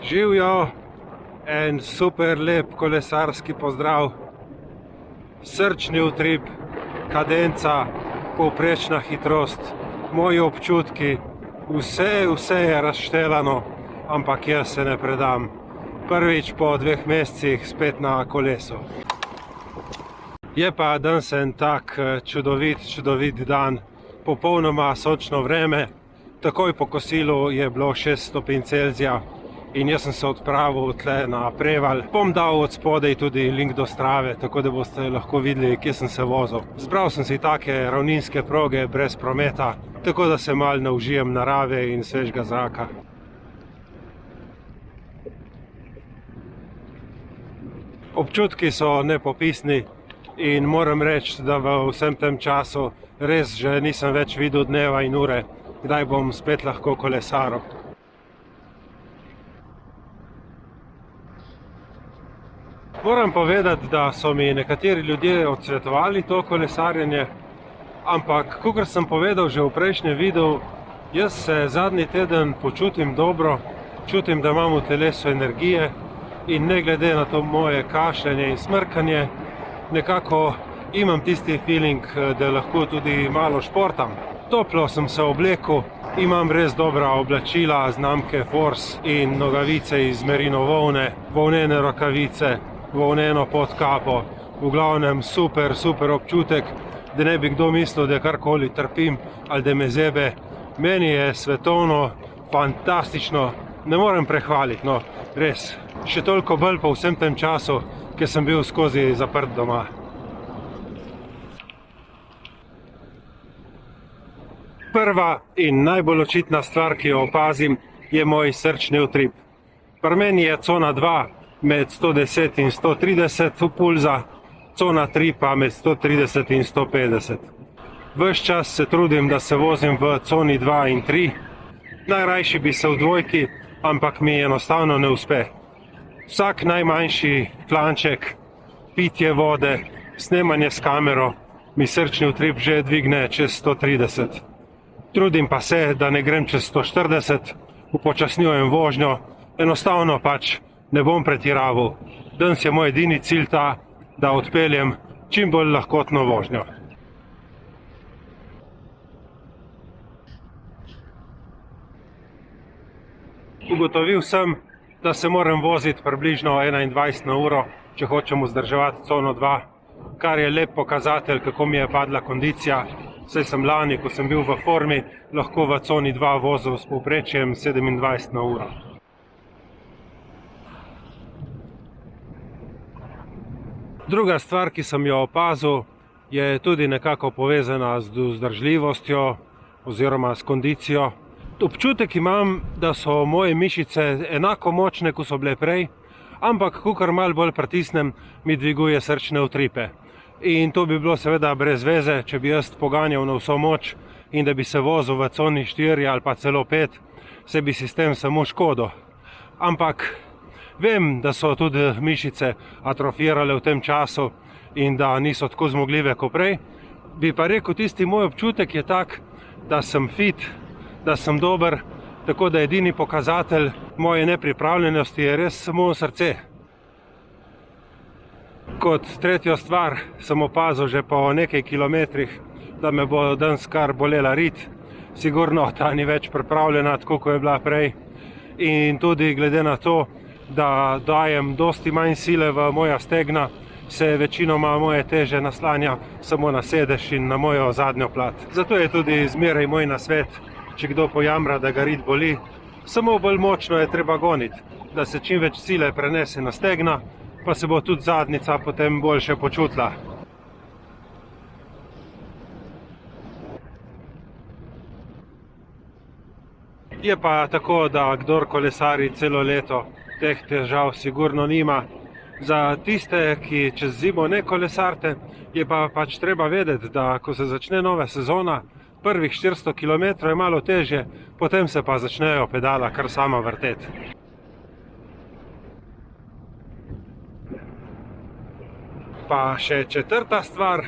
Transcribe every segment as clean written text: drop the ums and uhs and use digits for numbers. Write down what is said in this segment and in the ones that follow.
Živijo, en super lep kolesarski pozdrav, srčni utrip, kadenca, povprečna hitrost, moji občutki, vse je razštelano, ampak jaz se ne predam. Prvič po 2 mesecih spet na kolesu. Je pa danes en tak čudovit dan, popolnoma sončno vreme, takoj po kosilu je bilo 6 stopinj Celzija in jaz sem se odpravil tle na Prevalj. Bom dal od spodaj tudi link do Strave, tako da boste lahko videli, kje sem se vozil. Zbral sem si take ravninske proge brez prometa, tako da se malo naužijem narave in svežega zraka. Občutki so nepopisni in moram reči, da v vsem tem času res že nisem več videl dneva in ure, kdaj bom spet lahko kolesaril. Moram povedati, da so mi nekateri ljudje odsvetovali to kolesarjenje, ampak kakor sem povedal že v prejšnjem videu, jaz se zadnji teden počutim dobro, čutim, da imam v telesu energije in ne glede na to moje kašljanje in smrkanje, nekako imam tisti feeling, da lahko tudi malo športam. Toplo sem se oblekel, imam res dobra oblačila znamke Force in nogavice iz merino volne, volnene rokavice, volneno podkapo, v glavnem super občutek, da ne bi kdo mislil, da karkoli trpim ali da me zebe. Meni je svetovno fantastično, ne morem prehvaliti, no, res. Še toliko bolj po vsem tem času, ker sem bil skozi zaprt doma. Prva in najbolj očitna stvar, ki jo opazim, je moj srčni utrip. Pri meni je cona 2 med 110 in 130 pulza, cona 3 pa med 130 in 150. Ves čas se trudim, da se vozim v coni 2 in 3. Najrajši bi se v dvojki, ampak mi enostavno ne uspe. Vsak najmanjši klanček, pitje vode, snemanje s kamero, mi srčni utrip že dvigne čez 130. Trudim pa se, da ne grem čez 140, upočasnjujem vožnjo, enostavno pač ne bom pretiraval. Danes je moj edini cilj ta, da odpeljem čim bolj lahkotno vožnjo. Ugotovil sem, da se moram voziti približno 21 na uro, če hočem vzdrževati cono 2, kar je lep pokazatelj, kako mi je padla kondicija. Saj sem lani, ko sem bil v formi, lahko v coni 2 vozil s povprečjem 27 na uro. Druga stvar, ki sem jo opazil, je tudi nekako povezana z vzdržljivostjo oziroma s kondicijo. Občutek imam, da so moje mišice enako močne, kot so bile prej, ampak kakor malo bolj pritisnem, mi dviguje srčne utripe. In to bi bilo seveda brez veze, če bi jaz poganjal na vso moč in da bi se vozil v coni 4 ali pa celo 5, se bi sistem samo škodil. Ampak vem, da so tudi mišice atrofirale v tem času in da niso tako zmogljive kot prej. Bi pa rekel, tisti moj občutek je tak, da sem fit, da sem dober, tako da edini pokazatelj moje nepripravljenosti je res samo srce. Kot tretjo stvar sem opazil že po nekaj kilometrih, da me bo danes kar bolela rit. Sigurno ta ni več pripravljena, tako kot je bila prej. In tudi glede na to, da dajem dosti manj sile v moja stegna, se večinoma moje teže naslanja samo na sedež in na mojo zadnjo plat. Zato je tudi zmeraj moj nasvet, če kdo pojamra, da ga rit boli, samo bolj močno je treba goniti, da se čim več sile prenese na stegna, pa se bo tudi zadnjica potem boljše počutila. Je pa tako, da kdor kolesari celo leto, teh težav sigurno nima. Za tiste, ki čez zimo ne kolesarite, je pa pač treba vedeti, da ko se začne nova sezona, prvih 400 km je malo težje, potem se pa začnejo pedala kar sama vrteti. Pa še četrta stvar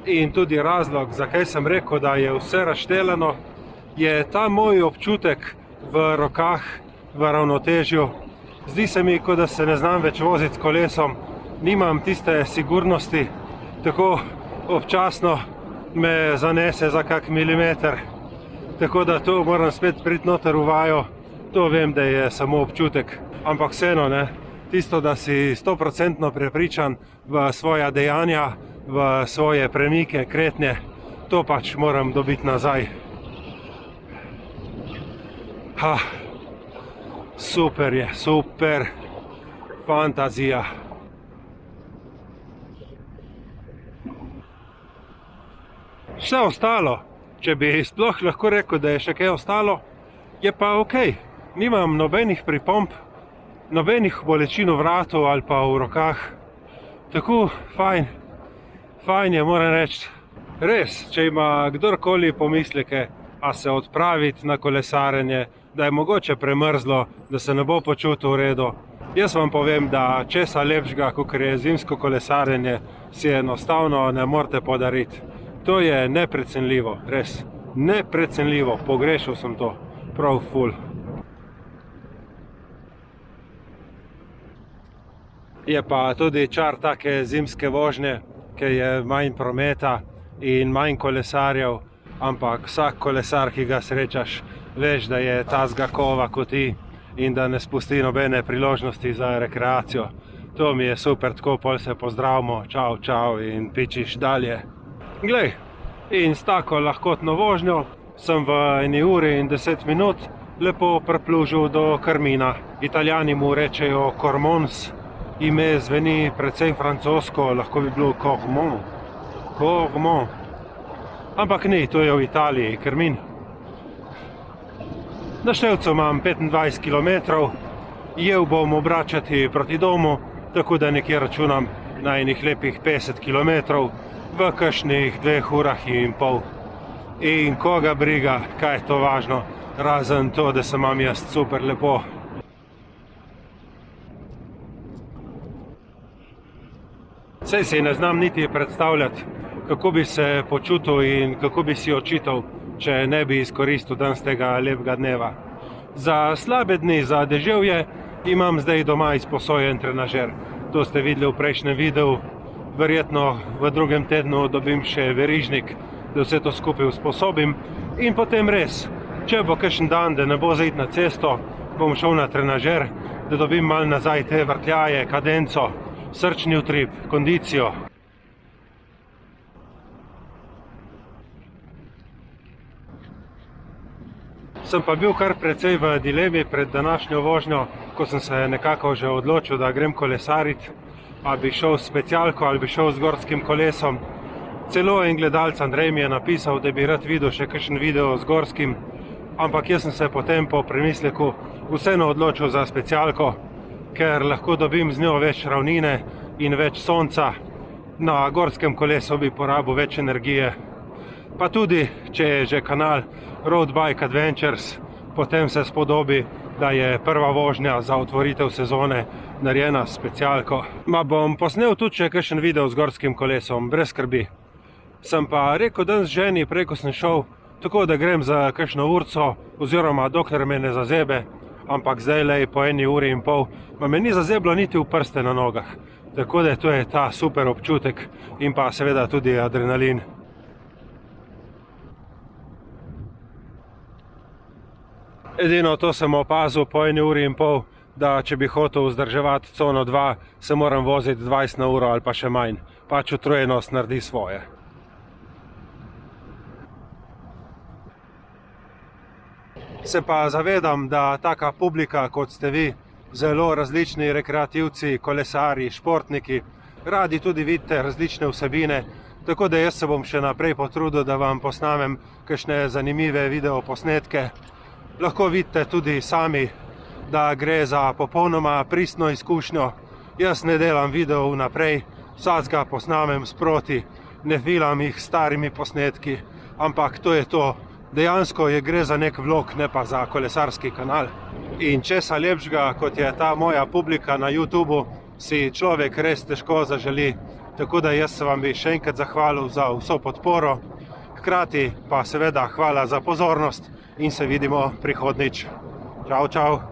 in tudi razlog, zakaj sem rekel, da je vse razštelano, je ta moj občutek v rokah, v ravnotežju, Zdi se mi, kot da se ne znam več voziti s kolesom, nimam tiste sigurnosti, tako občasno me zanese za kak milimeter, tako da to moram spet priti noter v vajo, to vem, da je samo občutek, ampak vseeno, ne, tisto, da si 100% prepričan v svoja dejanja, v svoje premike, kretnje, to pač moram dobiti nazaj. Super je, super, fantazija. Vse ostalo, če bi sploh lahko rekel, da je še kaj ostalo, je pa ok. Nimam nobenih pripomb, nobenih bolečin v vratu ali pa v rokah. Tako, fajn je, moram reči. Res, če ima kdorkoli pomisleke, a se odpraviti na kolesarjenje, da je mogoče premrzlo, da se ne bo počutil v redu. Jaz vam povem, da česa lepšega, kakor je zimsko kolesarjenje, si enostavno ne morete podariti. To je neprecenljivo, res, neprecenljivo, pogrešal sem to, prav ful. Je pa tudi čar take zimske vožnje, ker je manj prometa in manj kolesarjev, ampak vsak kolesar, ki ga srečaš, veš, da je tazga kova kot ti in da ne spusti nobene priložnosti za rekreacijo. To mi je super, tako pol se pozdravimo, čau in pičiš dalje. Glej, in s tako lahkotno vožnjo sem v 1 uri in 10 minut lepo priplužil do Carmina. Italijani mu rečejo Cormons, ime zveni precej francosko, lahko bi bilo Cormon. Ampak ni, to je v Italiji, Carmin. Na števcu imam 25 km, jel bom obračati proti domu, tako da nekje računam na enih lepih 50 km v kakšnih 2 urah in pol. In koga briga, kaj je to važno, razen to, da se imam jaz super lepo. Saj si ne znam niti predstavljati, kako bi se počutil in kako bi si očital, če ne bi izkoristil danes tega lepega dneva. Za slabe dni, za deževje, imam zdaj doma izposojen trenažer. To ste videli v prejšnjem videu. Verjetno v drugem tednu dobim še verižnik, da vse to skupaj usposobim. In potem res, če bo kakšen dan, da ne bo zaiti na cesto, bom šel na trenažer, da dobim malo nazaj te vrtljaje, kadenco, srčni utrip, kondicijo. Sem pa bil kar precej v dilemi pred današnjo vožnjo, ko sem se nekako že odločil, da grem kolesariti, ali bi šel s specialko ali bi šel z gorskim kolesom. Celo en gledalec Andrej mi je napisal, da bi rad videl še kakšen video z gorskim, ampak jaz sem se potem po premisleku vseeno odločil za specialko, ker lahko dobim z njo več ravnine in več sonca. Na gorskem kolesu bi porabil več energije. Pa tudi, če je že kanal Road Bike Adventures, potem se spodobi, da je prva vožnja za otvoritev sezone narejena s specialko. Bom posnel tudi še kakšen video z gorskim kolesom, brez skrbi. Sem pa rekel danes ženi, prej ko sem šel, tako da grem za kakšno urco, oziroma dokler me ne zazebe, ampak zdajle po 1 uri in pol, me ni zazeblo niti v prste na nogah. Tako da to je ta super občutek in pa seveda tudi adrenalin. Edino to sem opazil po 1 uri in pol, da če bi hotel vzdrževati cono 2, se moram voziti 20 na uro ali pa še manj. Pač utrujenost naredi svoje. Se pa zavedam, da taka publika, kot ste vi, zelo različni rekreativci, kolesarji, športniki, radi tudi vidite različne vsebine, tako da jaz se bom še naprej potrudil, da vam posnamem kakšne zanimive videoposnetke. Lahko vidite tudi sami, da gre za popolnoma pristno izkušnjo. Jaz ne delam video vnaprej, vsakega posnamem sproti, ne filam jih s starimi posnetki, ampak to je to. Dejansko gre za nek vlog, ne pa za kolesarski kanal. In česa lepšega, kot je ta moja publika na YouTubu, si človek res težko zaželi. Tako da jaz se vam bi še enkrat zahvalil za vso podporo. Hkrati pa seveda hvala za pozornost in se vidimo prihodnjič. Čau, čau.